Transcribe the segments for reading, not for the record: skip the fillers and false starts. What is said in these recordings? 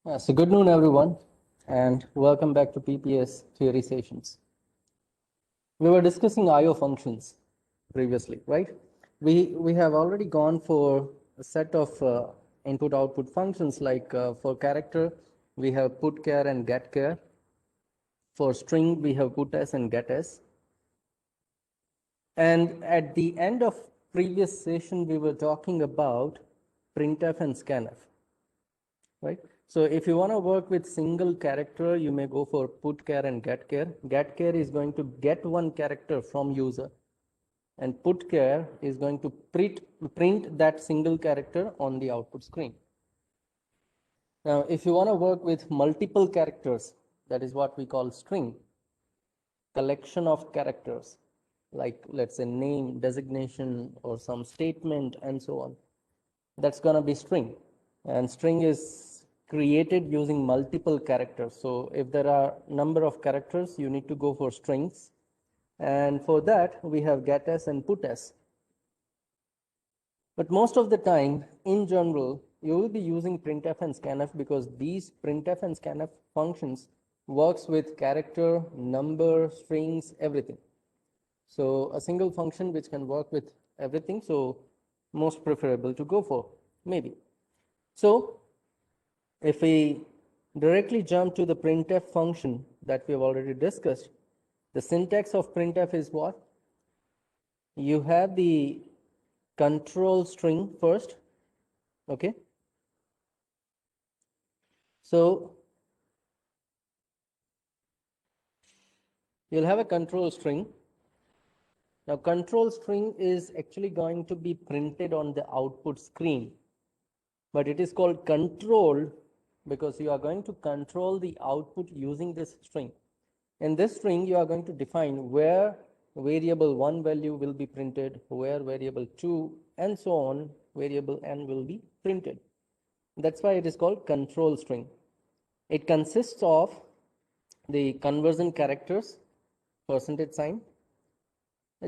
So good noon, everyone, and welcome back to PPS Theory Sessions. We were discussing I/O functions previously, right? We have already gone for a set of input-output functions. Like for character, we have putchar and getchar. For string, we have putS and getS. And at the end of previous session, we were talking about printf and scanf, right? So if you want to work with single character, you may go for putchar and getchar. Getchar is going to get one character from user, and putchar is going to print that single character on the output screen. Now, if you want to work with multiple characters, that is what we call string, collection of characters, like let's say name, designation, or some statement, and so on. That's going to be string, and string is created using multiple characters. So if there are number of characters, you need to go for strings, and for that we have getS and putS. But most of the time, in general, you will be using printf and scanf because these printf and scanf functions works with character, number, strings, everything. So a single function which can work with everything, so most preferable to go for, maybe. So if we directly jump to the printf function that we have already discussed, the syntax of printf is what? You have the control string first, okay? So you'll have a control string. Now control string is actually going to be printed on the output screen, but it is called control because you are going to control the output using this string. In this string, you are going to define where variable 1 value will be printed, where variable 2, and so on, variable n will be printed. That's why it is called control string. It consists of the conversion characters, percentage sign,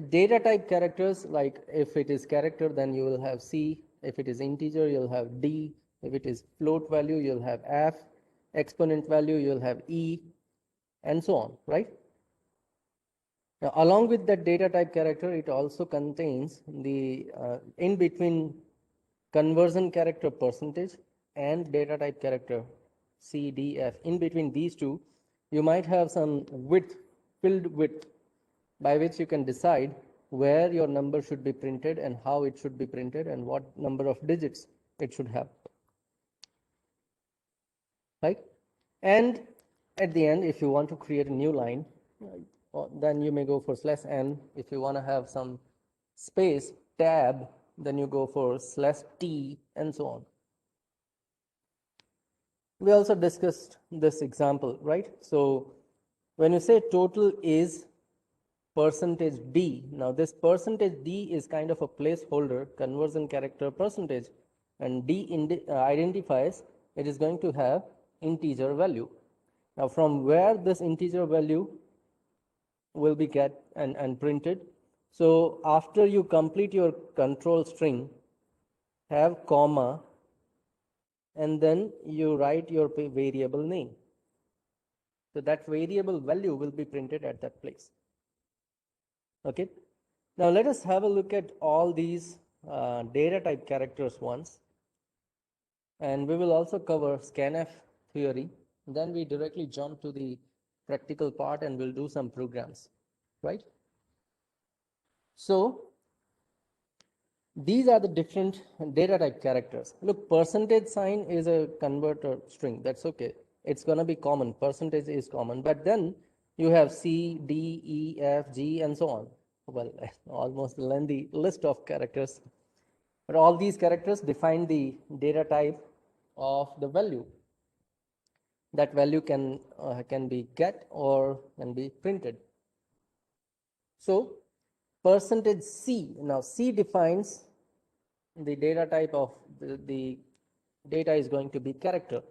data type characters, like if it is character, then you will have C. If it is integer, you'll have D. If it is float value, you'll have F. Exponent value, you'll have E, and so on, right? Now, along with that data type character, it also contains the in between conversion character percentage and data type character C, D, F. In between these two, you might have some width, filled width, by which you can decide where your number should be printed and how it should be printed and what number of digits it should have, right? And at the end, if you want to create a new line, then you may go for /n. If you want to have some space, tab, then you go for /t, and so on. We also discussed this example, right? So when you say total is percentage D, now this percentage D is kind of a placeholder, conversion character percentage, and D identifies it is going to have integer value. Now from where this integer value will be get and printed. So after you complete your control string, have comma, and then you write your variable name. So that variable value will be printed at that place. Okay. Now let us have a look at all these data type characters once. And we will also cover scanf theory. Then we directly jump to the practical part and we'll do some programs, right? So these are the different data type characters. Look, percentage sign is a converter string. That's okay. It's going to be common. Percentage is common. But then you have C, D, E, F, G, and so on. Well, almost a lengthy list of characters. But all these characters define the data type of the value. That value can be get or can be printed. So percentage C. Now C defines the data type of the data is going to be character.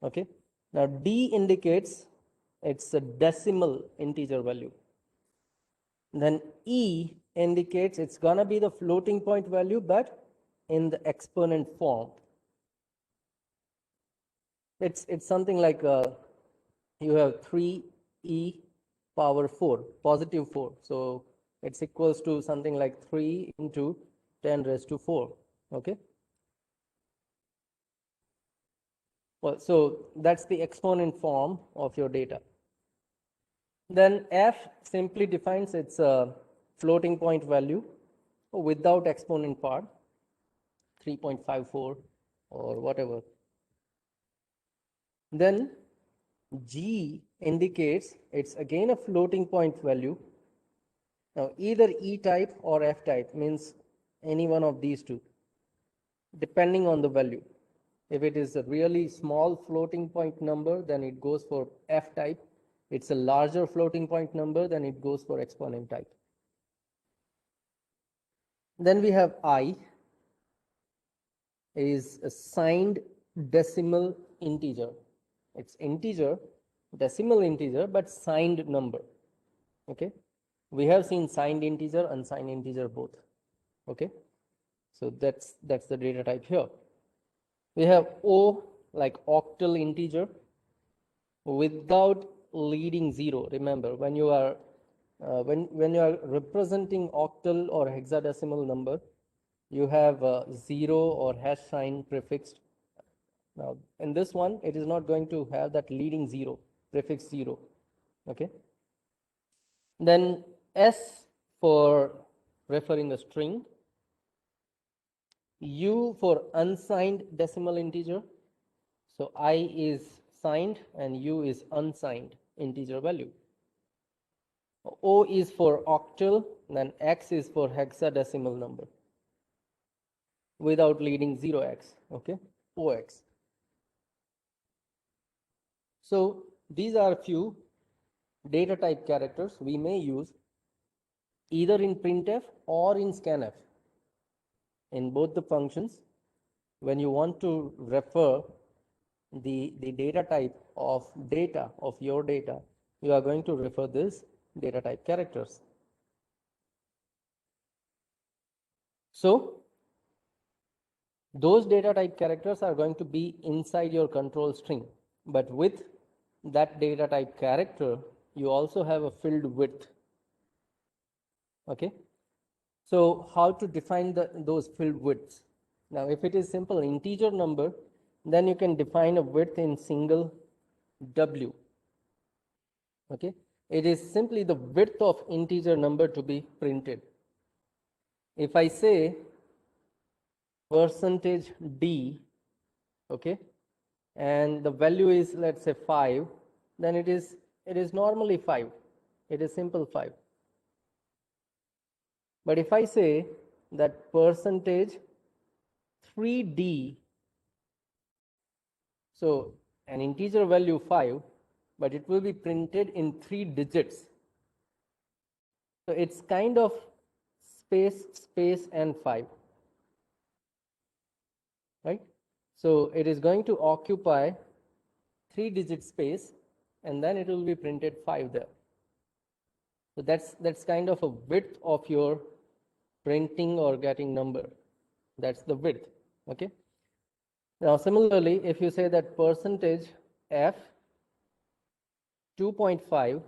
Okay. Now D indicates it's a decimal integer value. Then E indicates it's gonna be the floating point value, but in the exponent form. It's something like you have 3e power 4, positive 4. So it's equals to something like 3 into 10 raised to 4. Okay. Well, so that's the exponent form of your data. Then f simply defines its floating point value without exponent part, 3.54 or whatever. Then g indicates it's again a floating point value. Now either E type or F type means any one of these two, depending on the value. If it is a really small floating point number, then it goes for F type. It's a larger floating point number, then it goes for exponent type. Then we have I is a signed decimal integer. It's integer, decimal integer, but signed number. Okay. We have seen signed integer, unsigned integer both. Okay. So that's the data type here. We have O like octal integer without leading 0. Remember, when you are representing octal or hexadecimal number, you have 0 or hash sign prefixed. Now in this one, it is not going to have that leading 0, prefix 0. Okay. Then S for referring a string, U for unsigned decimal integer. So I is signed and U is unsigned integer value. O is for octal, then X is for hexadecimal number without leading 0x, okay, OX. So these are a few data type characters we may use either in printf or in scanf. In both the functions, when you want to refer the data type of data of your data, you are going to refer this data type characters. So those data type characters are going to be inside your control string, but with that data type character, you also have a filled width. Okay. So how to define those filled widths? Now, if it is simple integer number, then you can define a width in single W. Okay. It is simply the width of integer number to be printed. If I say percentage %d, okay, and the value is, let's say, 5, then it is normally 5. It is simple 5. But if I say that percentage %3d, so an integer value 5, but it will be printed in 3 digits. So it's kind of space and 5, right? So it is going to occupy 3-digit space, and then it will be printed 5 there. So that's kind of a width of your printing or getting number. That's the width. Okay. Now similarly, if you say that percentage f 2.5,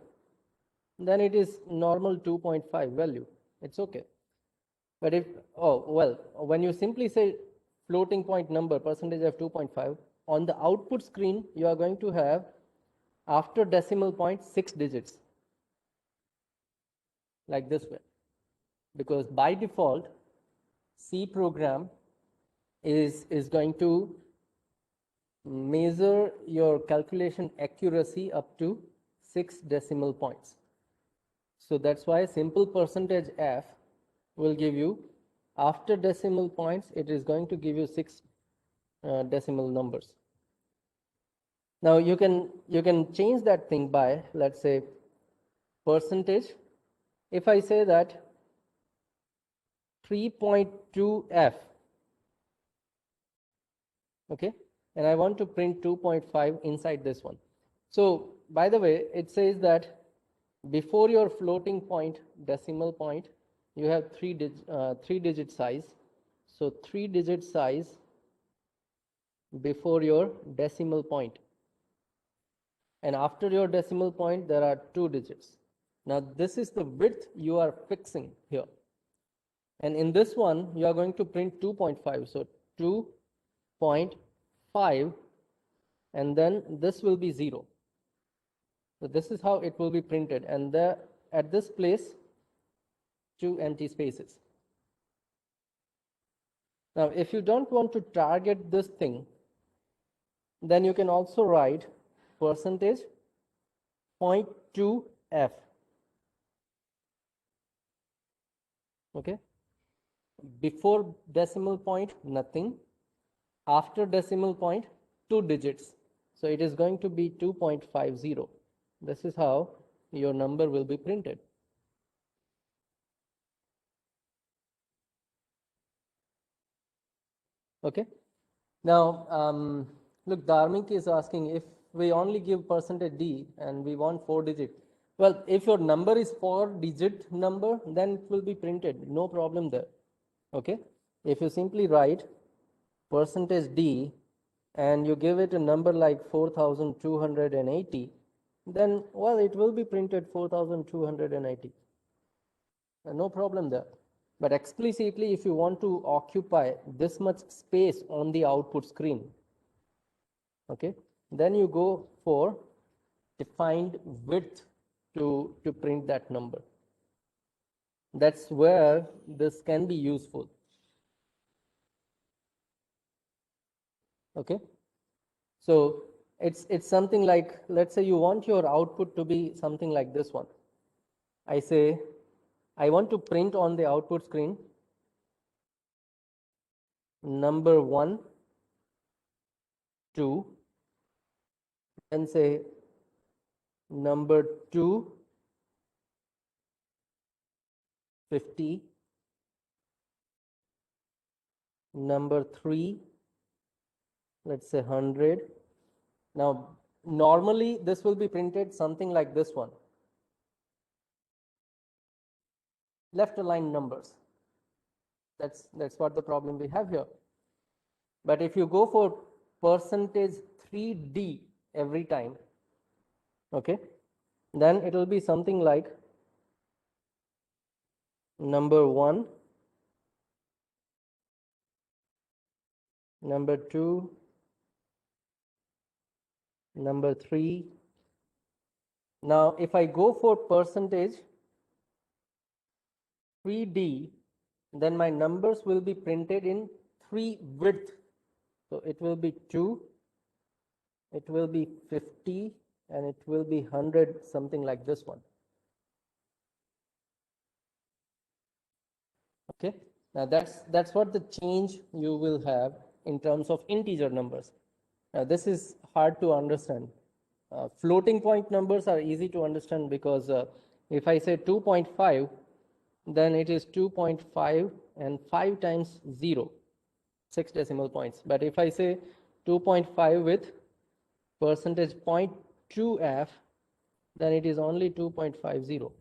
then it is normal 2.5 value. It's okay. But if, oh, well, when you simply say floating point number, percentage of 2.5, on the output screen, you are going to have, after decimal point, 6 digits, like this way. Because by default, C program is going to measure your calculation accuracy up to 6 decimal points. So that's why simple percentage f will give you, after decimal points, it is going to give you 6 decimal numbers. Now you can change that thing by, let's say, percentage. If I say that 3.2f, okay, and I want to print 2.5 inside this one. So by the way, it says that before your floating point, decimal point, you have 3-digit size. So 3-digit size before your decimal point. and after your decimal point there are 2 digits. Now this is the width you are fixing here, and in this one you are going to print 2.5, so 2.5, and then this will be 0. So this is how it will be printed, and there at this place 2 empty spaces. Now if you don't want to target this thing, then you can also write percentage 0.2f. Okay, before decimal point nothing, after decimal point 2 digits, so it is going to be 2.50. This is how your number will be printed. Okay, now look, Dharmik is asking, if we only give percentage D and we want 4 digit, well, if your number is 4 digit number, then it will be printed, no problem there. Okay, if you simply write percentage D and you give it a number like 4280, then, well, it will be printed 4280, no problem there. But explicitly, if you want to occupy this much space on the output screen, okay, then you go for defined width to print that number. That's where this can be useful. Okay, so it's something like, let's say you want your output to be something like this one. I say I want to print on the output screen number 1, 2, and say number 2, 50, number 3, let's say 100. Now normally this will be printed something like this one, left aligned numbers. That's what the problem we have here. But if you go for percentage 3D every time, okay, then it will be something like number 1, number 2, number 3. Now if I go for percentage 3D, then my numbers will be printed in 3 width. So it will be 2, it will be 50, and it will be 100, something like this one. Okay, now that's what the change you will have in terms of integer numbers. Now this is hard to understand. Floating point numbers are easy to understand, because if I say 2.5, then it is 2.5 and 5 times 0, 6 decimal points. But if I say 2.5 with percentage 0.2f, then it is only 2.50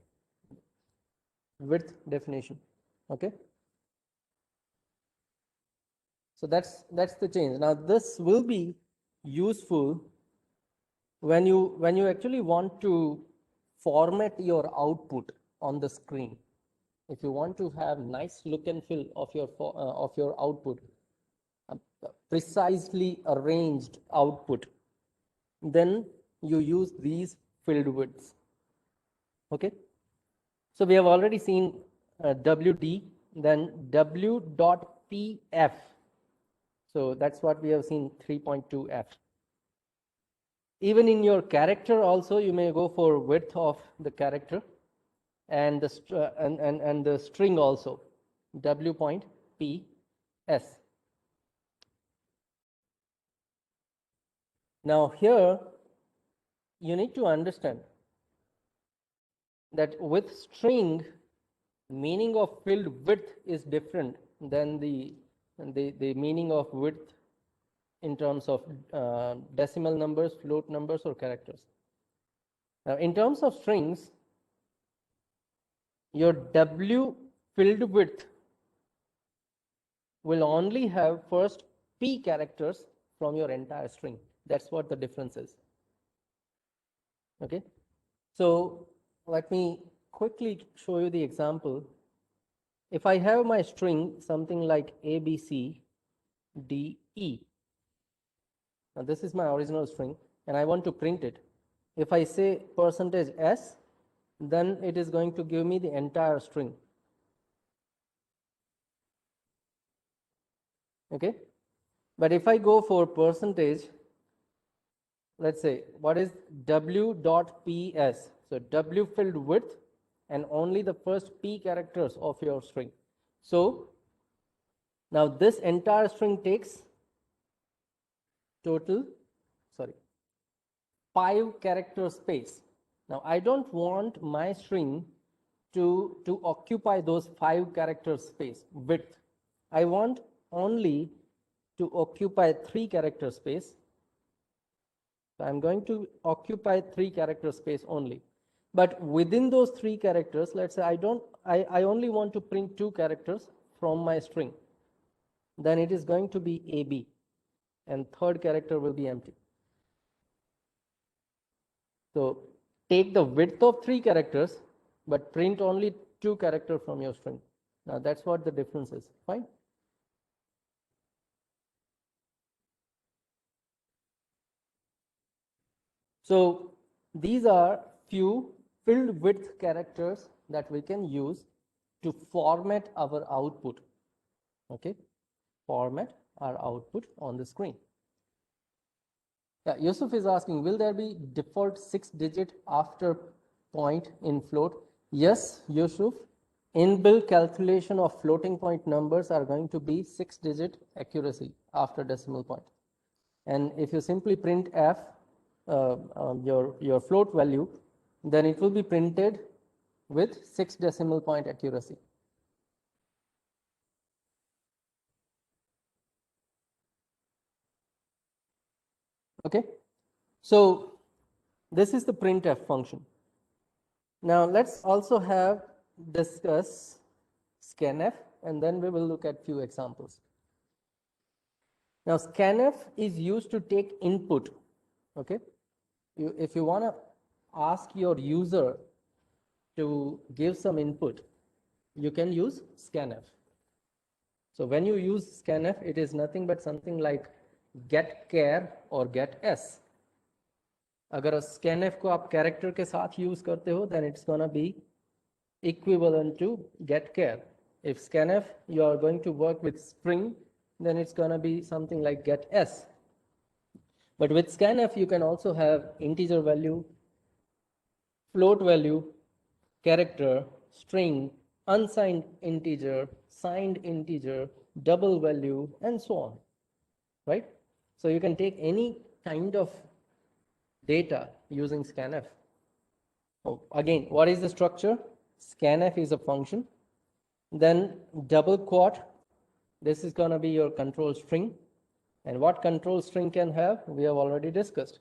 width definition. Okay, so that's the change. Now this will be useful when you actually want to format your output on the screen. If you want to have nice look and feel of your output, precisely arranged output, then you use these filled widths. Okay, so we have already seen WD, then W dot PF. So that's what we have seen, 3.2F. Even in your character also, you may go for width of the character, and the string also, W point PS. Now here you need to understand that with string, meaning of filled width is different than the meaning of width in terms of decimal numbers, float numbers, or characters. Now in terms of strings, your W filled width will only have first P characters from your entire string. That's what the difference is. Okay, so let me quickly show you the example. If I have my string something like A, B, C, D, E, now this is my original string and I want to print it. If I say %s, then it is going to give me the entire string. Okay, but if I go for percentage, let's say what is w dot ps, so w filled with and only the first p characters of your string. So now this entire string takes total, sorry, 5 character space. Now I don't want my string to occupy those 5 character space width. I want only to occupy 3 character space. So I'm going to occupy 3 character space only. But within those 3 characters, let's say I only want to print 2 characters from my string. Then it is going to be AB and third character will be empty. So take the width of 3 characters, but print only 2 characters from your string. Now that's what the difference is. Fine. So these are few filled width characters that we can use to format our output. Okay, format our output on the screen. Yeah, Yusuf is asking, will there be default 6-digit after point in float? Yes, Yusuf. Inbuilt calculation of floating point numbers are going to be 6-digit accuracy after decimal point. And if you simply print f, your float value, then it will be printed with 6 decimal point accuracy. Okay, so this is the printf function. Now let's also discuss scanf, and then we will look at few examples. Now scanf is used to take input. Okay, if you want to ask your user to give some input, you can use scanf. So when you use scanf, it is nothing but something like getChar or getS. अगर scanf को आप character के साथ use करते हो, then it's gonna be equivalent to getChar. If scanf you are going to work with string, then it's gonna be something like getS. But with scanf you can also have integer value, float value, character, string, unsigned integer, signed integer, double value, and so on, right? So you can take any kind of data using scanf. Oh, again, what is the structure? Scanf is a function. Then double quote, this is going to be your control string. And what control string can have, we have already discussed.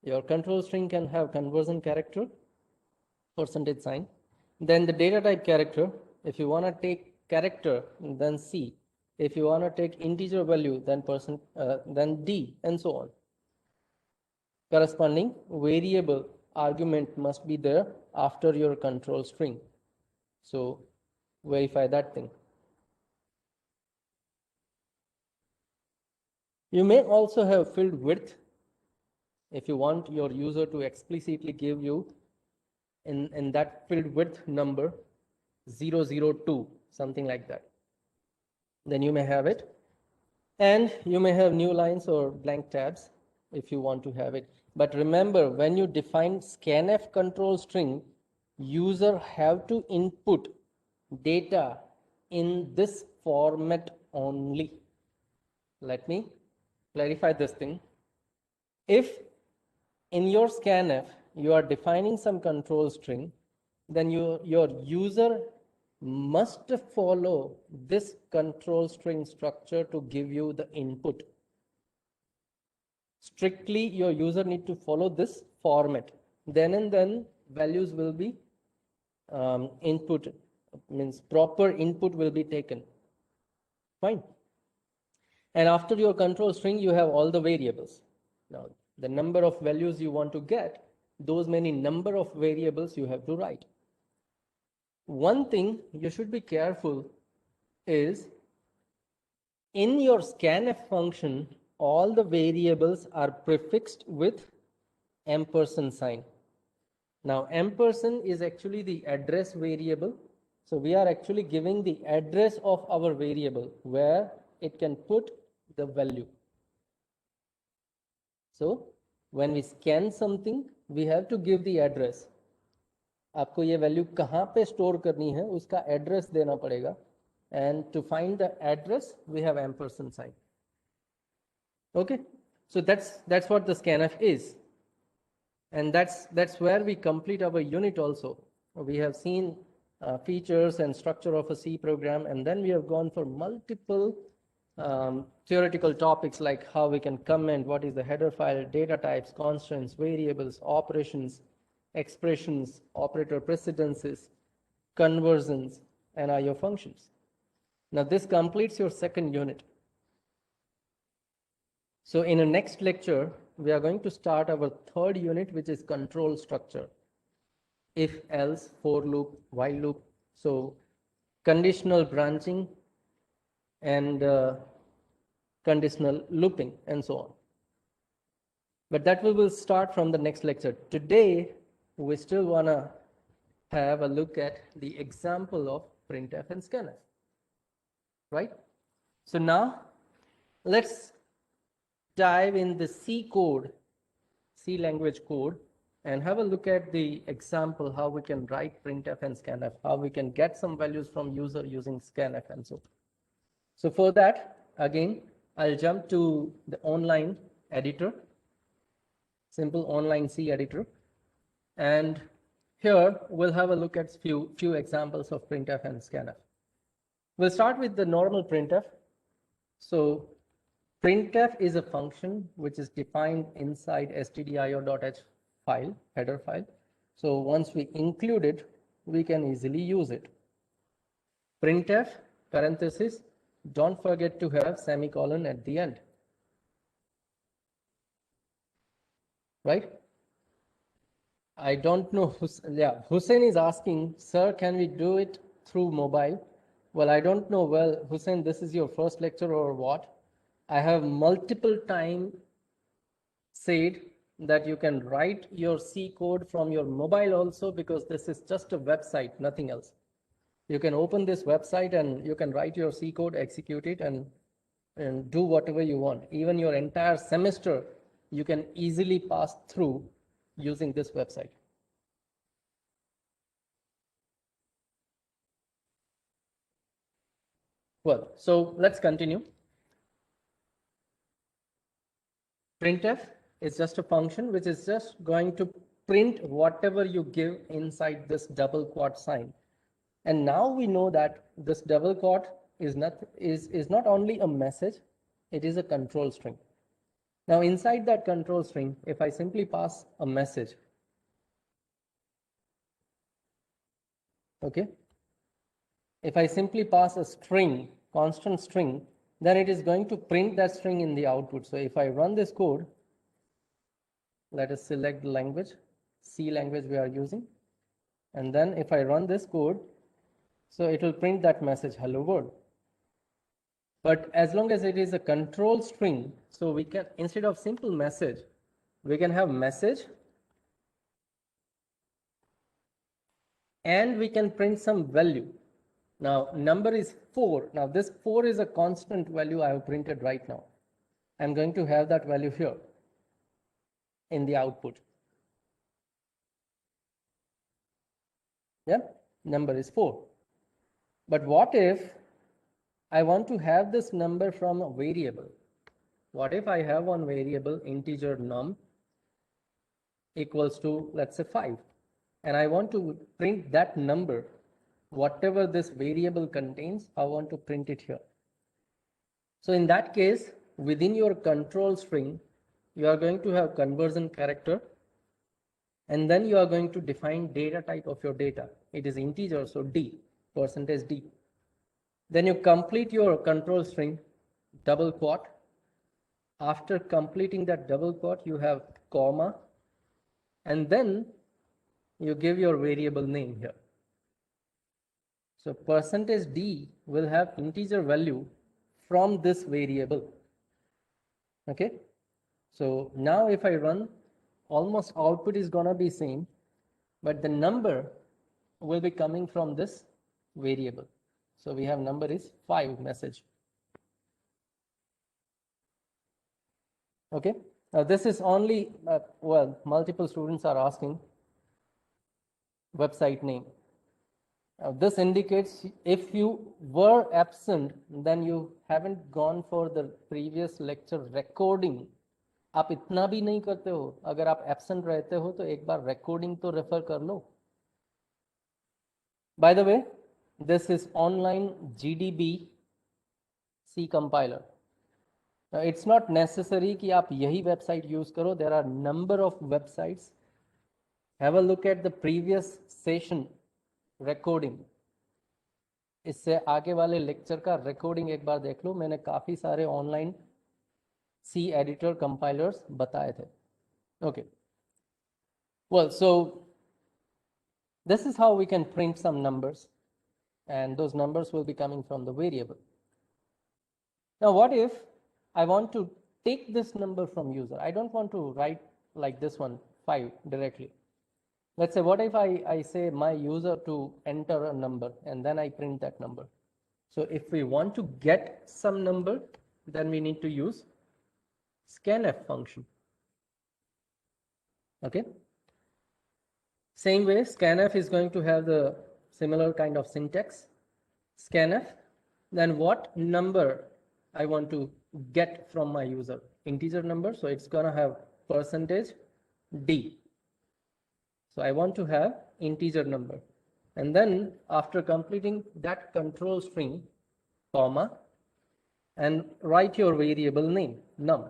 Your control string can have conversion character, percentage sign. Then the data type character, if you want to take character, then C. If you want to take integer value, then D, and so on. Corresponding variable argument must be there after your control string. So verify that thing. You may also have filled width if you want your user to explicitly give you in that filled width number 002, something like that. Then you may have it. And you may have new lines or blank tabs if you want to have it. But remember, when you define scanf control string, user have to input data in this format only. Let me clarify this thing. If in your scanf you are defining some control string, then your user must follow this control string structure to give you the input. Strictly your user need to follow this format. Then and then values will be input, means proper input will be taken. Fine. And after your control string, you have all the variables. Now, the number of values you want to get, those many number of variables you have to write. One thing you should be careful is in your scanf function, all the variables are prefixed with ampersand sign. Now, ampersand is actually the address variable. So we are actually giving the address of our variable where it can put the value. So when we scan something, we have to give the address. आपको ये value कहाँ पे store करनी है उसका address देना पड़ेगा. And to find the address, we have ampersand sign. Okay, so that's what the scanf is. And that's where we complete our unit also. We have seen features and structure of a C program, and then we have gone for multiple theoretical topics like how we can comment, what is the header file, data types, constants, variables, operations, expressions, operator precedences, conversions, and IO functions. Now this completes your second unit. So in the next lecture, we are going to start our third unit, which is control structure. If, else, for loop, while loop. So conditional branching and conditional looping and so on. But that we will start from the next lecture. Today, we still want to have a look at the example of printf and scanf. Right? So now, let's dive in the C code, C language code, and have a look at the example, how we can write printf and scanf, how we can get some values from user using scanf and so on. So for that, again, I'll jump to the online editor, simple online C editor. And here we'll have a look at few examples of printf and scanf. We'll start with the normal printf. So printf is a function which is defined inside stdio.h file, header file. So once we include it, we can easily use it. Printf, parenthesis, don't forget to have semicolon at the end. Right? I don't know. Hussein is asking, sir, can we do it through mobile? Well, I don't know. Well, Hussein, this is your first lecture or what? I have multiple time said that you can write your C code from your mobile also, because this is just a website, nothing else. You can open this website and you can write your C code, execute it, and do whatever you want. Even your entire semester, you can easily pass through using this website. Well, so let's continue. Printf is just a function which is just going to print whatever you give inside this double quote sign. And now we know that this double quote is not only a message, it is a control string. Now inside that control string, if I simply pass a message, okay, if I simply pass a string, constant string, then it is going to print that string in the output. So if I run this code, let us select the language, C language we are using. And then if I run this code, so it will print that message, hello world. But as long as it is a control string, so we can, instead of simple message, we can have message and we can print some value. Now number is 4. Now this 4 is a constant value I have printed right now. I'm going to have that value here in the output. Yeah, number is 4. But what if I want to have this number from a variable? What if I have one variable integer num equals to, let's say, 5, and I want to print that number, whatever this variable contains, I want to print it here. So in that case, within your control string, you are going to have conversion character, and then you are going to define data type of your data. It is integer, so D, %D. Then you complete your control string, double quote. After completing that double quote, you have comma, and then you give your variable name here. So percentage %d will have integer value from this variable. Okay, so now if I run, almost output is gonna be same, but the number will be coming from this variable. So we have number is 5 message. Okay, this is only, well, multiple students are asking website name. This indicates if you were absent, then you haven't gone for the previous lecture recording. आप इतना भी नहीं करते हो, अगर आप absent रहते हो तो एक बार रिकॉर्डिंग तो रेफर कर लो. By the way, this is online GDB C compiler. It's not necessary कि आप यही वेबसाइट यूज करो. There are number of websites. Have a look at the previous session recording. इससे आगे वाले लेक्चर का रिकॉर्डिंग एक बार देख लो. मैंने काफ़ी सारे ऑनलाइन C editor compilers बताए थे. Okay. Well, so this is how we can print some numbers, and those numbers will be coming from the variable. Now, what if I want to take this number from user? I don't want to write like this one, 5 directly. Let's say, what if I say my user to enter a number and then I print that number? So if we want to get some number, then we need to use scanf function. Okay. Same way, scanf is going to have the similar kind of syntax. Scanf, then what number I want to get from my user? Integer number, so it's gonna have percentage %d. So I want to have integer number. And then after completing that control string, comma, and write your variable name, num.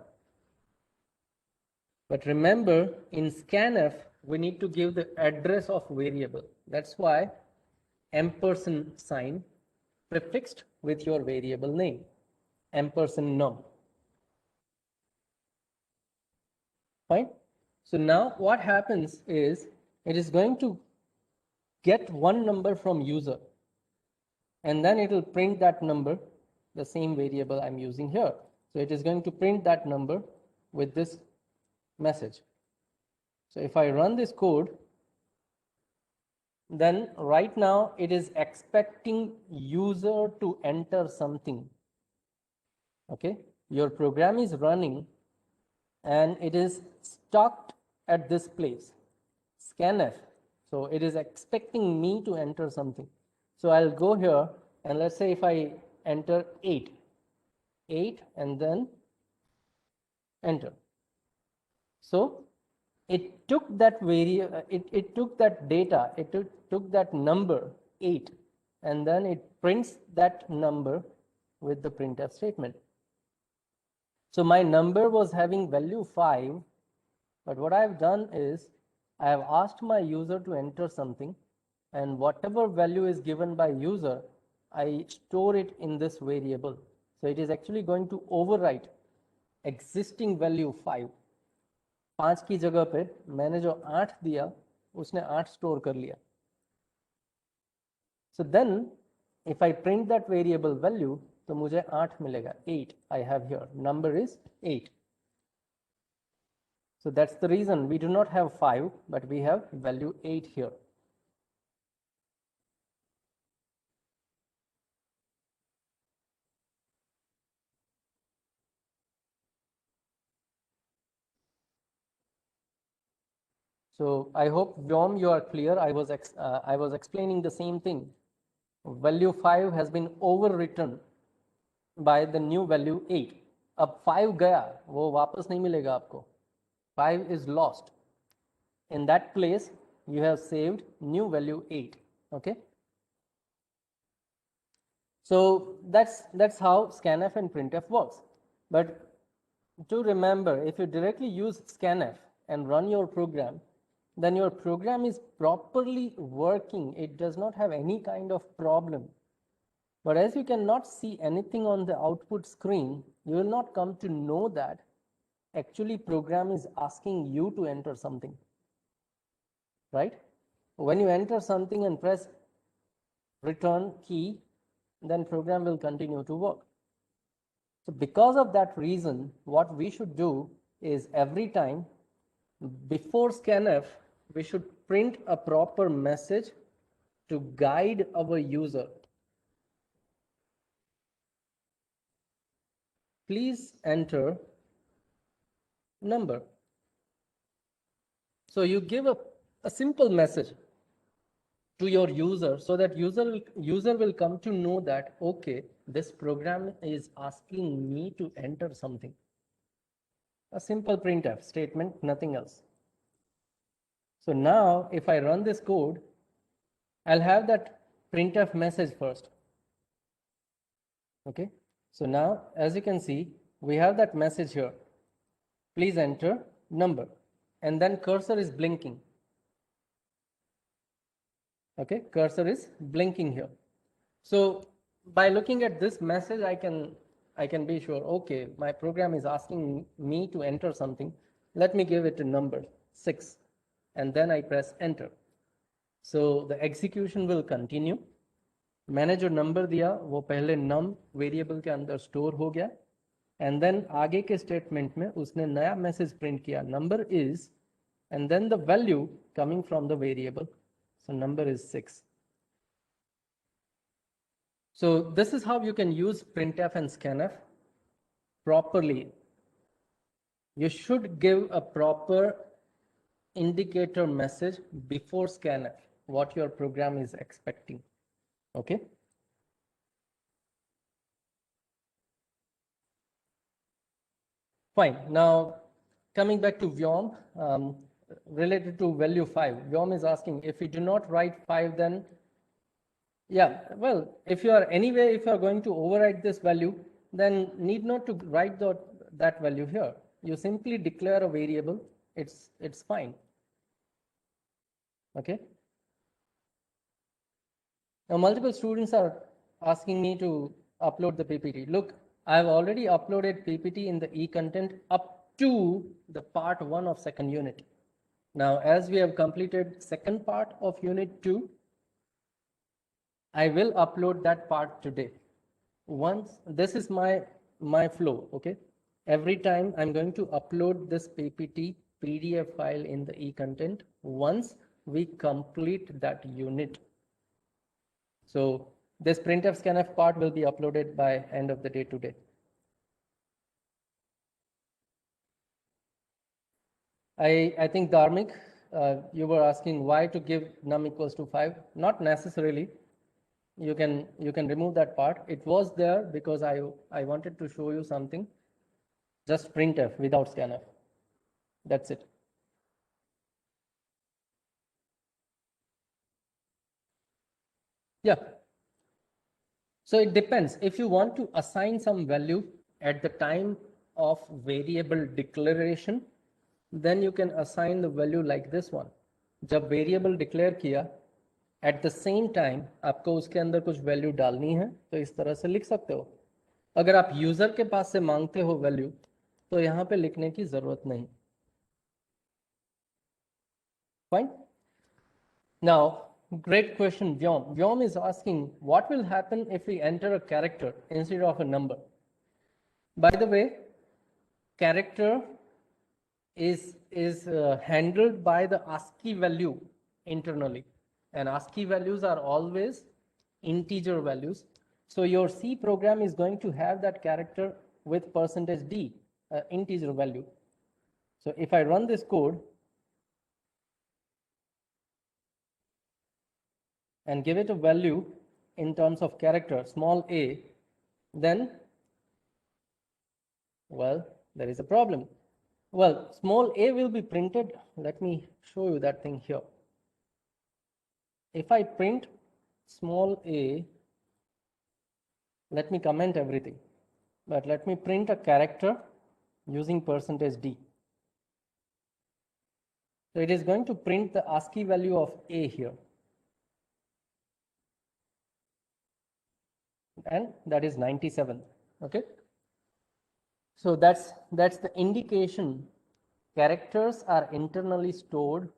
But remember, in scanf, we need to give the address of variable. That's why ampersand sign prefixed with your variable name, ampersand num. Fine. So now what happens is, it is going to get one number from user, and then it will print that number, the same variable I'm using here. So it is going to print that number with this message. So if I run this code, then right now it is expecting user to enter something. Okay, your program is running and it is stuck at this place, scanf. So it is expecting me to enter something. So I'll go here and let's say if I enter 8 and then enter. So it took that it took that data, it took that number 8, and then it prints that number with the printf statement. So my number was having value 5, but what I've done is I have asked my user to enter something, and whatever value is given by user, I store it in this variable. So it is actually going to overwrite existing value 5. 5 की जगह पे मैंने जो 8 दिया, उसने 8 store कर लिया. So then if I print that variable value, तो मुझे 8 मिलेगा, 8 I have here, number is 8. So that's the reason we do not have 5, but we have value 8 here. So I hope, Vyom, you are clear. I was explaining the same thing. Value 5 has been overwritten by the new value 8. अब 5 गया, वो वापस नहीं मिलेगा आपको. 5 is lost. In that place, you have saved new value 8. Okay. So that's how scanf and printf works. But to remember, if you directly use scanf and run your program, then your program is properly working. It does not have any kind of problem. But as you cannot see anything on the output screen, you will not come to know that actually program is asking you to enter something. right? When you enter something and press return key, then program will continue to work. So because of that reason, what we should do is every time before scanf, we should print a proper message to guide our user. Please enter number. So you give a simple message to your user so that user will come to know that, okay, this program is asking me to enter something. A simple printf statement, nothing else. So now if I run this code, I'll have that printf message first. Okay, so now as you can see, we have that message here. Please enter number, and then cursor is blinking. Okay, cursor is blinking here. So by looking at this message, I can be sure, okay, my program is asking me to enter something. Let me give it a number 6, and then I press enter. So the execution will continue. मैंने जो number दिया वो पहले num variable के अंदर store हो गया, and then आगे के स्टेटमेंट में उसने नया मैसेज प्रिंट किया, number is, and then the value coming from the variable. So number is 6. So this is how you can use printf and scanf properly. You should give a proper indicator message before scanf, what your program is expecting. Okay. Fine. Now coming back to Vyom, related to value 5, Vyom is asking, if you do not write 5, then yeah, well, if you are anyway, if you are going to override this value, then need not to write that value here. You simply declare a variable. It's fine. Okay. Now multiple students are asking me to upload the PPT. Look, I've already uploaded PPT in the e-content up to the part 1 of second unit. Now, as we have completed second part of unit 2, I will upload that part today. Once this is my flow, okay? Every time I'm going to upload this PPT PDF file in the e-content once we complete that unit. So this printf scanf part will be uploaded by end of the day today. I think Dharmik, you were asking why to give num equals to 5. Not necessarily. You can remove that part. It was there because I wanted to show you something. Just printf without scanf. That's it. Yeah. So it depends. If you want to assign some value at the time of variable declaration, then you can assign the value like this one. जब variable declare किया, at the same time आपको उसके अंदर कुछ value डालनी है, तो इस तरह से लिख सकते हो. अगर आप यूजर के पास से मांगते हो वैल्यू, तो यहाँ पे लिखने की जरूरत नहीं. Fine. Now, great question, Vyom. Vyom is asking, what will happen if we enter a character instead of a number? By the way, character is handled by the ASCII value internally, and ASCII values are always integer values. So your C program is going to have that character with %d, integer value. So if I run this code and give it a value in terms of character, small a, then, well, there is a problem. Well, small a will be printed. Let me show you that thing here. If I print small a, let me comment everything, but let me print a character using %d. So it is going to print the ASCII value of a here. And that is 97. Okay. So that's the indication. Characters are internally stored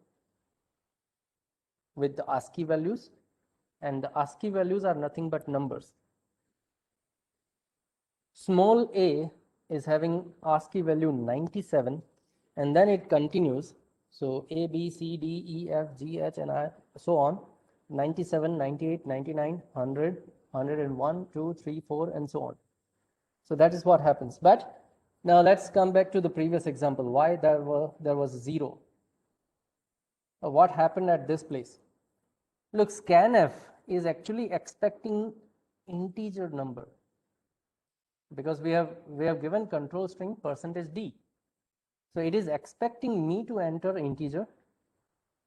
with the ASCII values, and the ASCII values are nothing but numbers. Small a is having ASCII value 97, and then it continues. So A, B, C, D, E, F, G, H, and I, so on. 97, 98, 99, 100, 101, 2, 3, 4, and so on. So that is what happens. But now let's come back to the previous example. Why there was 0? What happened at this place? Look, scanf is actually expecting integer number, because we have given control string %d. So it is expecting me to enter integer.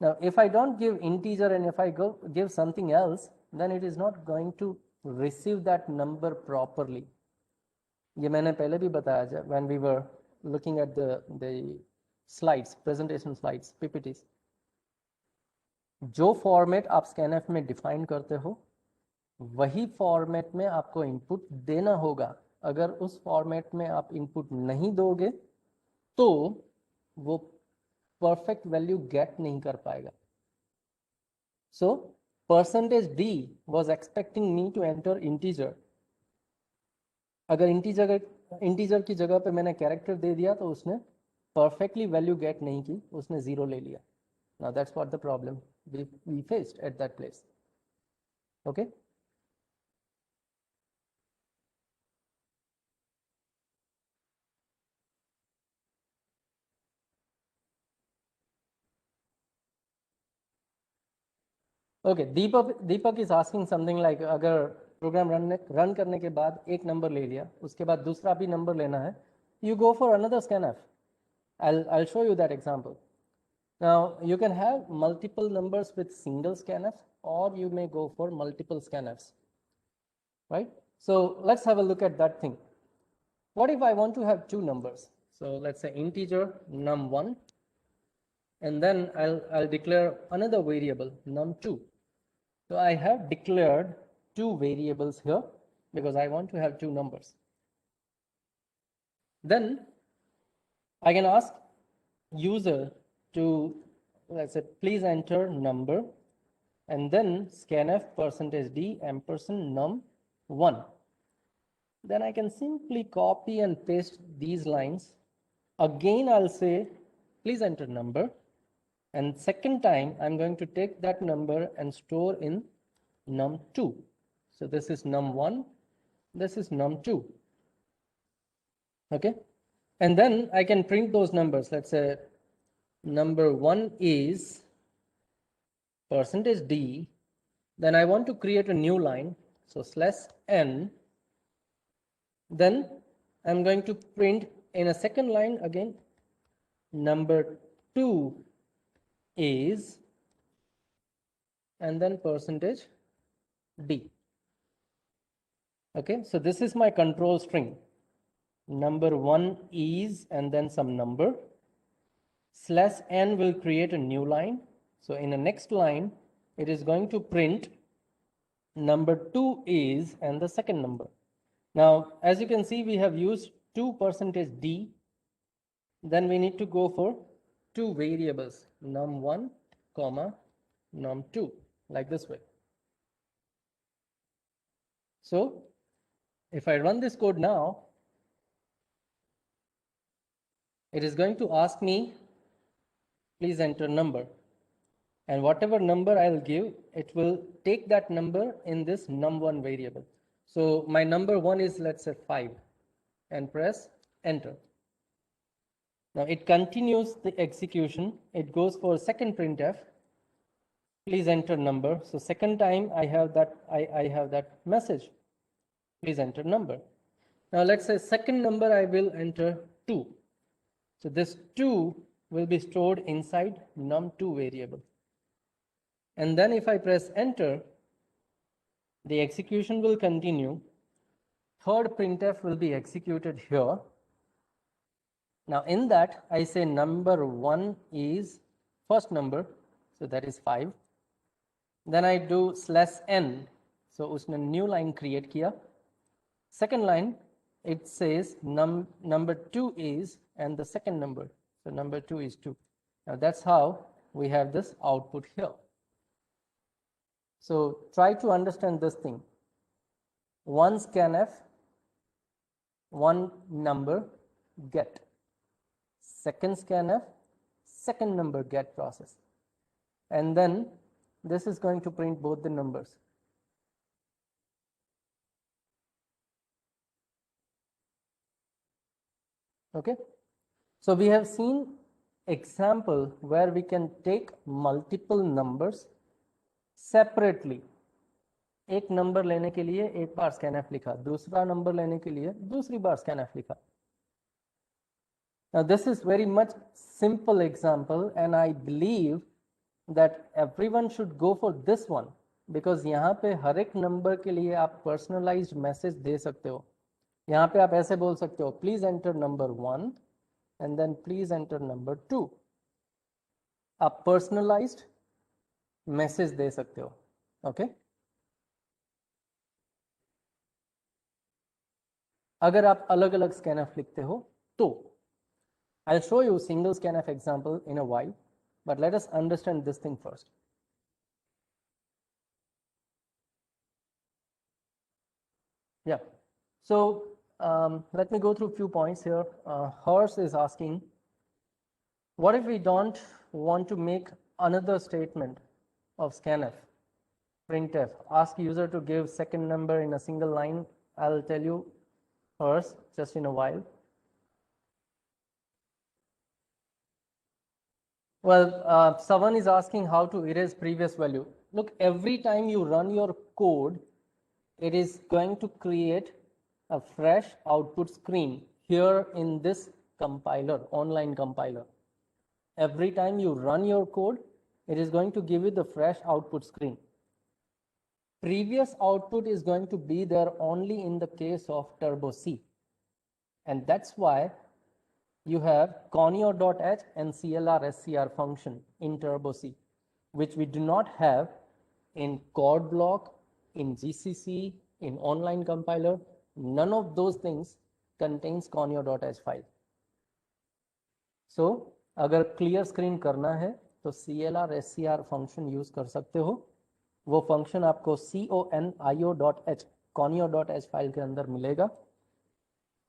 Now, if I don't give integer and if I give something else, then it is not going to receive that number properly. ये मैंने पहले भी बताया when we were looking at the slides, presentation slides, PPTs. जो format आप scanf में define करते हो, वही फॉर्मेट में आपको इनपुट देना होगा. अगर उस फॉर्मेट में आप इनपुट नहीं दोगे तो वो परफेक्ट वैल्यू गेट नहीं कर पाएगा. सो %d was expecting me to enter integer. अगर इंटीजर की जगह पे मैंने कैरेक्टर दे दिया तो उसने परफेक्टली वैल्यू गेट नहीं की, उसने 0 ले लिया. Now that's what the problem we faced at that place. Okay. Okay, Deepak is asking something like, अगर प्रोग्राम रन करने के बाद एक नंबर ले लिया, उसके बाद दूसरा भी नंबर लेना है, you go for another scanf. I'll show you that example. Now you can have multiple numbers with single scanf, or you may go for multiple scanfs, right? So let's have a look at that thing. What if I want to have two numbers? So let's say integer num1, and then I'll declare another variable num2. So I have declared two variables here because I want to have two numbers. Then I can ask user to, let's say, please enter number, and then scanf %d ampersand num1. Then I can simply copy and paste these lines. Again, I'll say, please enter number. And second time, I'm going to take that number and store in num2. So this is num1, this is num2. Okay. And then I can print those numbers. Let's say number 1 is %d. Then I want to create a new line. So /n. Then I'm going to print in a second line again, number 2 is, and then %d. Okay, so this is my control string. Number 1 is, and then some number. /n will create a new line. So in the next line, it is going to print number 2 is and the second number. Now, as you can see, we have used 2 %d. Then we need to go for two variables, num1, comma, num2, like this way. So if I run this code now, it is going to ask me, please enter number. And whatever number I'll give, it will take that number in this num1 variable. So my number 1 is, let's say, 5, and press enter. Now it continues the execution. It goes for second printf. Please enter number. So second time I have that message. Please enter number. Now let's say second number I will enter 2. So this 2 will be stored inside num2 variable. And then if I press enter, the execution will continue. Third printf will be executed here. Now in that I say number 1 is first number, so that is 5. Then I do /n, so usne new line create kiya. Second line, it says number 2 is, and the second number, so number 2 is 2. Now that's how we have this output here. So try to understand this thing. One scanf, one number get. Second scanf, second number get process. And then this is going to print both the numbers. Okay. So we have seen example where we can take multiple numbers separately. एक number लेने के लिए एक बार scanf लिखा, दूसरा number लेने के लिए दूसरी बार scanf लिखा. Now this is very much simple example and I believe that everyone should go for this one because यहाँ पे हर एक नंबर के लिए आप personalized message दे सकते हो. यहाँ पे आप ऐसे बोल सकते हो, please enter number 1 and then please enter number 2. आप personalized message दे सकते हो. Okay. अगर आप अलग अलग scanf लिखते हो तो I'll show you single scanf example in a while, but let us understand this thing first. Yeah. So let me go through a few points here. Hers is asking, what if we don't want to make another statement of scanf, printf, ask user to give second number in a single line? I'll tell you hers just in a while. Well, someone is asking how to erase previous value. Look, every time you run your code, it is going to create a fresh output screen here in this compiler, online compiler. Every time you run your code, it is going to give you the fresh output screen. Previous output is going to be there only in the case of Turbo C. And that's why you have conio.h and clr.scr function in Turbo C, which we do not have in chord block, in GCC, in online compiler. None of those things contains conio.h file. So अगर clear screen करना है तो clr.scr function use कर सकते हो. वो function आपको conio.h conio.h file के अंदर मिलेगा.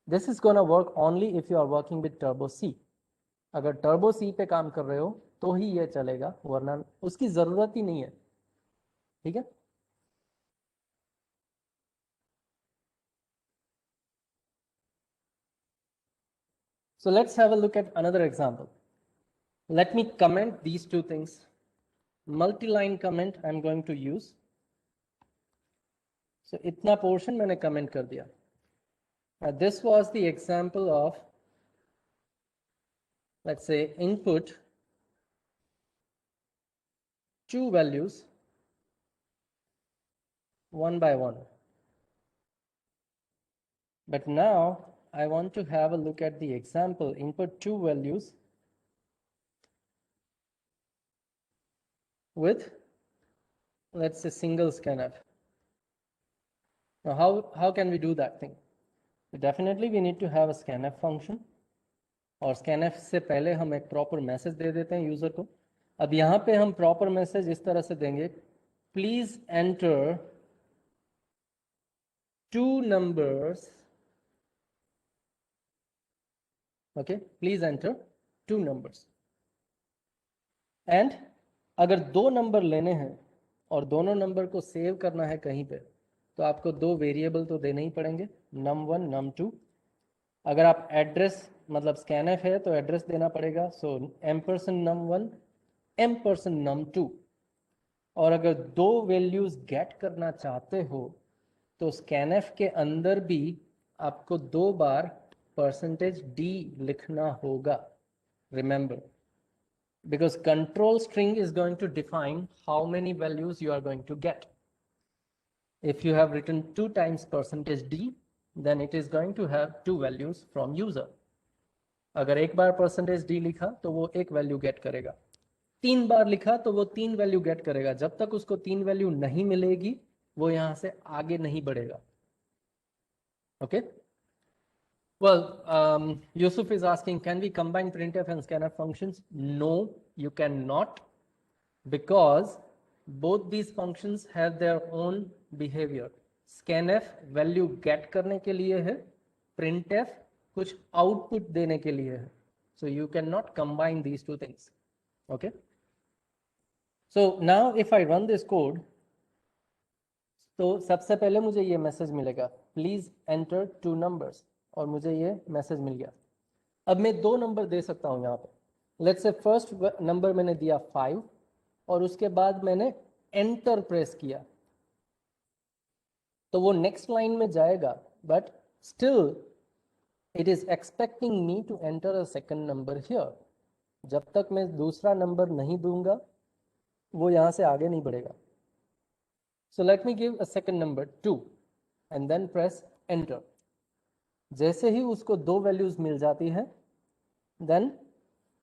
This is gonna work only if you are working with Turbo C. अगर Turbo C पे काम कर रहे हो तो ही ये चलेगा, वरना उसकी जरूरत ही नहीं है. ठीक है. So let's have a look at another example. Let me comment these two things. Multi-line comment I'm going to use. So itna portion मैंने comment कर दिया. This was the example of, let's say, input two values one by one. But now I want to have a look at the example, input two values with, let's say, single scanf. Now how can we do that thing? Definitely we need to have a scanf function, और scanf से पहले हम एक proper message दे देते हैं user को. अब यहाँ पे हम proper message इस तरह से देंगे, please enter two numbers. Okay, please enter two numbers. And अगर दो नंबर लेने हैं और दोनों नंबर को सेव करना है कहीं पे, तो आपको दो वेरिएबल तो देने ही पड़ेंगे, num1 num2. अगर आप एड्रेस मतलब scanf है तो एड्रेस देना पड़ेगा, सो $num1 $num2. और अगर दो वैल्यूज गेट करना चाहते हो तो scanf के अंदर भी आपको दो बार %d लिखना होगा. Remember, because control string is going to define how many values you are going to get. If you have written 2 times %d, then it is going to have two values from user. अगर एक बार %d लिखा तो वो एक value gate करेगा, तीन बार लिखा तो वो तीन वैल्यू गेट करेगा. जब तक उसको तीन वैल्यू नहीं मिलेगी वो यहां से आगे नहीं बढ़ेगा. Okay. Well, Yusuf is asking, can we combine printf and scanf functions? No, you cannot, because both these functions have their own behavior. scanf value gate करने के लिए है, printf कुछ आउटपुट देने के लिए है. So you cannot combine these two things. Okay. So now if I run this code, तो सबसे पहले मुझे ये मैसेज मिलेगा, प्लीज एंटर 2 नंबर्स, और मुझे ये मैसेज मिल गया. अब मैं 2 नंबर दे सकता हूँ यहाँ पे. लेट्स से फर्स्ट नंबर मैंने दिया 5 और उसके बाद मैंने एंटर प्रेस किया, तो वो नेक्स्ट लाइन में जाएगा, but still it is expecting me to enter a second number here. जब तक मैं दूसरा नंबर नहीं दूंगा वो यहाँ से आगे नहीं बढ़ेगा. So let me give a second number 2 and then press enter. जैसे ही उसको 2 वैल्यूज मिल जाती है, then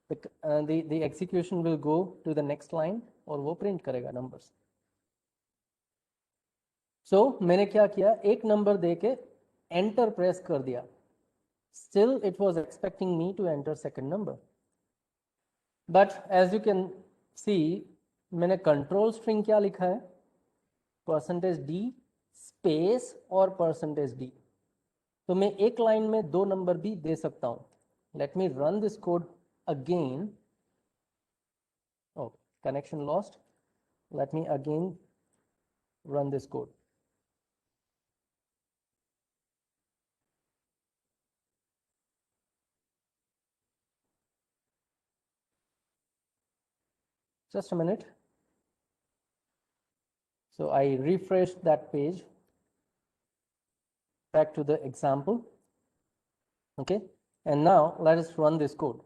the execution will go to the next line और वो प्रिंट करेगा नंबर्स. So मैंने क्या किया, एक नंबर दे के एंटर प्रेस कर दिया. Still it was expecting me to enter second number. But as you can see, मैंने कंट्रोल स्ट्रिंग क्या लिखा है, %d स्पेस और %d. तो मैं एक लाइन में 2 नंबर भी दे सकता हूं. Late me run this code again. Oh, connection lost. Let me again run this code. Just a minute. So I refreshed that page back to the example. Okay, and now let us run this code.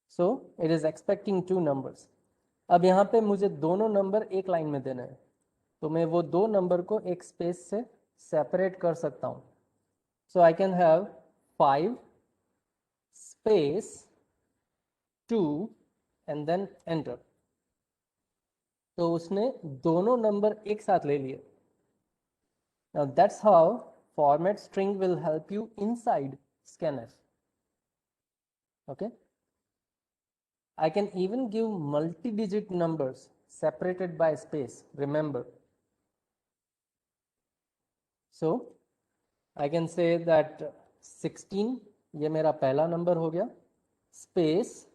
So it is expecting 2 numbers. अब यहाँ पे मुझे दोनों number एक line में देना है, तो मैं वो 2 नंबर को एक स्पेस से सेपरेट कर सकता हूँ. So I can have 5 space 2 and then enter. तो उसने दोनों नंबर एक साथ ले लिए. Now that's how format string will help you inside scanf. Okay. I can even give multi-digit numbers separated by space, remember. So I can say that 16 ये मेरा पहला नंबर हो गया, space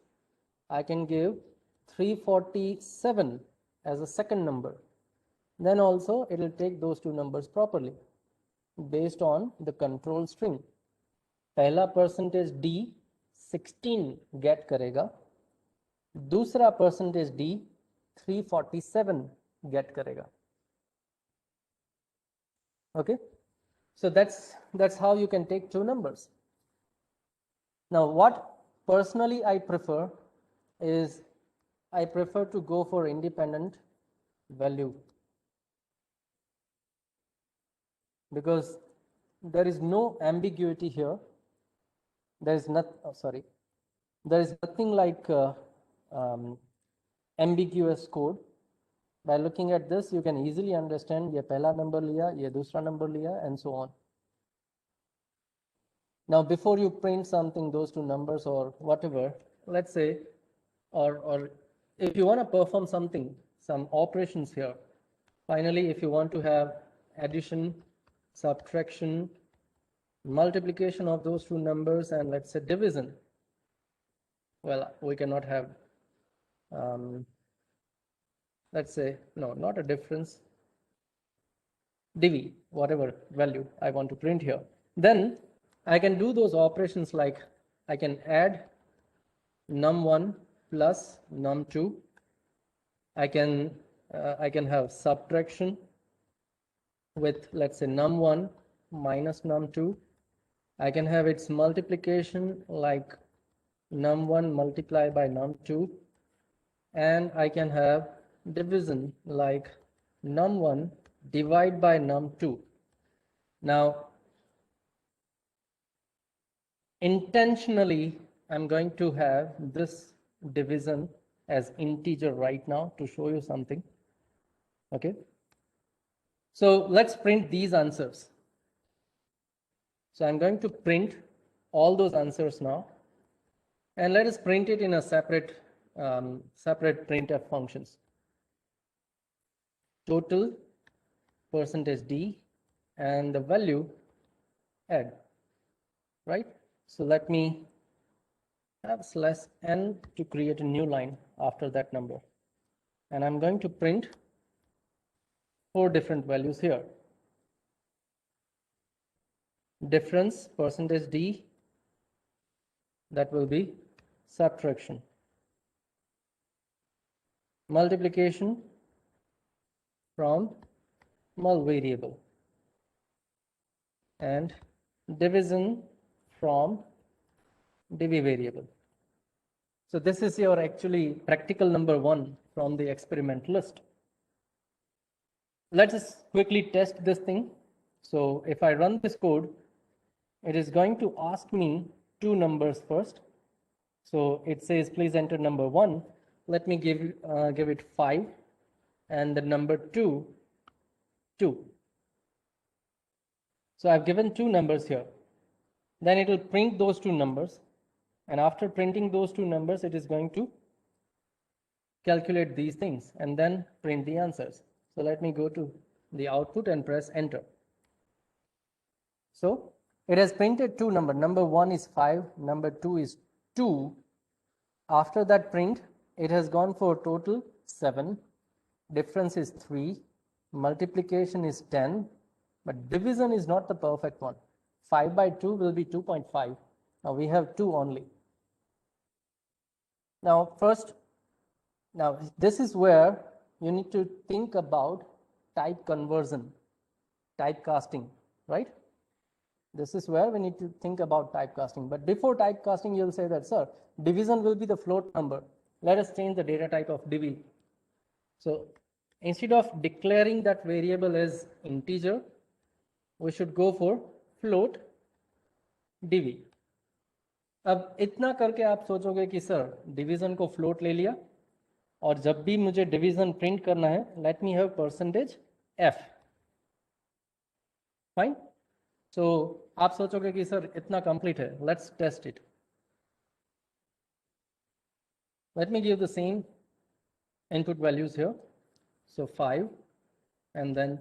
I can give 347 as a second number. Then also it will take those 2 numbers properly based on the control string. पहला %d 16 get करेगा, दूसरा %d 347 get करेगा. Okay, so that's how you can take 2 numbers. Now what personally I prefer is I prefer to go for independent value, because there is no ambiguity here. There is there is nothing like ambiguous code. By looking at this, you can easily understand ये पहला number लिया, ये दूसरा number लिया, and so on. Now before you print something, those 2 numbers or whatever, let's say, or if you want to perform something, some operations here, finally if you want to have addition, subtraction, multiplication of those 2 numbers, and let's say division, well, we cannot have let's say, no, not a difference, divi, whatever value I want to print here, then I can do those operations like I can add num1 plus num2. I can have subtraction with, let's say, num1 minus num2. I can have its multiplication like num1 multiplied by num2, and I can have division like num1 divide by num2. Now intentionally I'm going to have this division as integer right now to show you something. Okay, so let's print these answers. So I'm going to print all those answers now. And let us print it in a separate printf functions. Total %d and the value add, right? So let me have /n to create a new line after that number. And I'm going to print 4 different values here. Difference %d, that will be subtraction. Multiplication from mul variable. And division from div variable. So this is your actually practical number 1 from the experiment list. Let us quickly test this thing. So if I run this code, it is going to ask me 2 numbers first. So it says please enter number 1. Let me give it 5 and the number 2 2. So I've given 2 numbers here. Then it will print those 2 numbers, and after printing those 2 numbers, it is going to calculate these things and then print the answers. So let me go to the output and press enter. So it has printed 2 numbers. Number 1 is 5, number 2 is 2. After that print, it has gone for total 7, difference is 3, multiplication is 10, but division is not the perfect one. 5 by 2 will be 2.5. Now we have 2 only. Now this is where you need to think about type conversion, typecasting, right? This is where we need to think about typecasting. But before typecasting, you'll say that, sir, division will be the float number. Let us change the data type of div. So instead of declaring that variable as integer, we should go for float div. अब इतना करके आप सोचोगे कि sir division को float ले लिया और जब भी मुझे डिवीजन प्रिंट करना है, let me have %f. Fine. So आप सोचोगे कि सर इतना कंप्लीट है. Let's test it. Let me give the same input values here. So 5 and then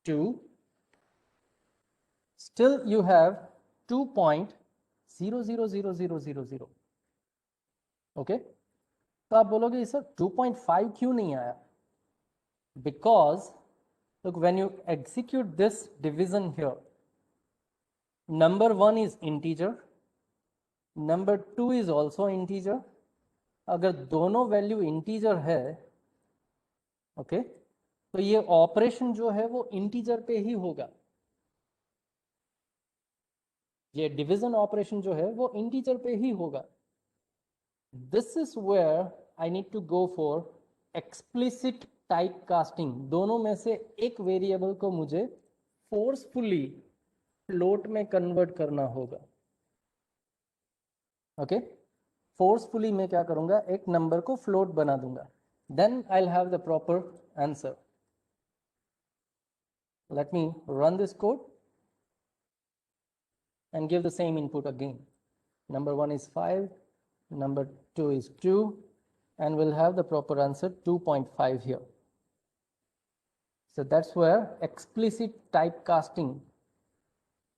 2. Still you have 2.000000. Okay. तो आप बोलोगे सर 2.5 क्यों नहीं आया? Because look, when you execute this division here, number 1 is integer, number 2 is also integer. अगर दोनों value integer है, okay, तो ये ऑपरेशन जो है वो इंटीजर पे ही होगा. ये डिवीजन ऑपरेशन जो है वो इंटीजर पे ही होगा. This is where I need to go for explicit type casting. दोनों में से एक वेरिएबल को मुझे फोर्सफुली फ्लोट में कन्वर्ट करना होगा. ओके, फोर्सफुली मैं क्या करूंगा, एक नंबर को फ्लोट बना दूंगा. Then I will have the proper answer. Let me run this code and give the same input again. Number 1 is 5, number 2 is 2, and we'll have the proper answer 2.5 here. So that's where explicit typecasting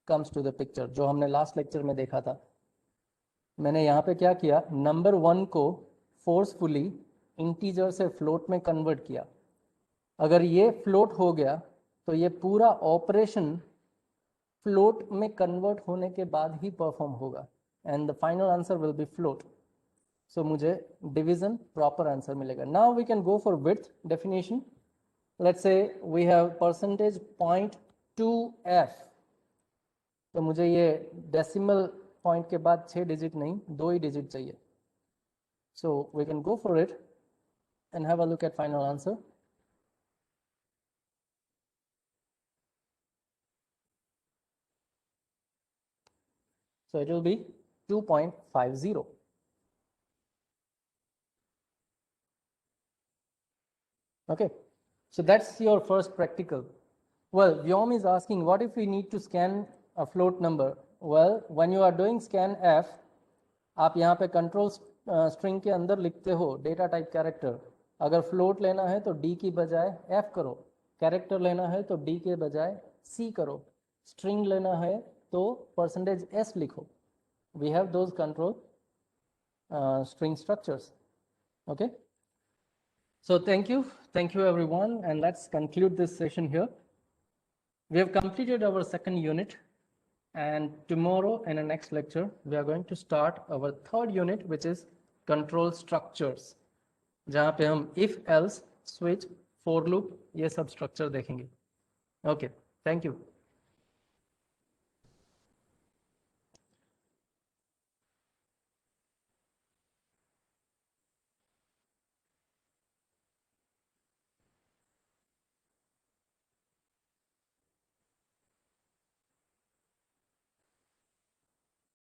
comes to the picture. जो हमने last lecture में देखा था. मैंने यहाँ पे क्या किया, number 1 को forcefully integer से float में convert किया. अगर ये float हो गया तो ये पूरा ऑपरेशन फ्लोट में कन्वर्ट होने के बाद ही परफॉर्म होगा and the final answer will be float. So मुझे डिवीजन प्रॉपर आंसर मिलेगा. Now we can go for width definition. Let's say we have %.2f. तो मुझे ये डेसिमल पॉइंट के बाद 6 डिजिट नहीं, 2 ही डिजिट चाहिए. So we can go for it and have a look at final answer. So it will be 2.50. Okay, so that's your first practical. Well, Vyom is asking, what if we need to scan a float number? Well, when you are doing scanf, आप यहाँ पे control string के अंदर लिखते हो data type character, अगर float लेना है तो डी की बजाय एफ करो, कैरेक्टर लेना है तो डी के बजाय सी करो, स्ट्रिंग लेना है तो %s लिखो. We have those control string structures. Okay. So thank you everyone, and let's conclude this session here. We have completed our second unit, and tomorrow in the next lecture we are going to start our third unit, which is control structures, जहाँ पे हम if else switch for loop ये सब structure देखेंगे. Okay, thank you.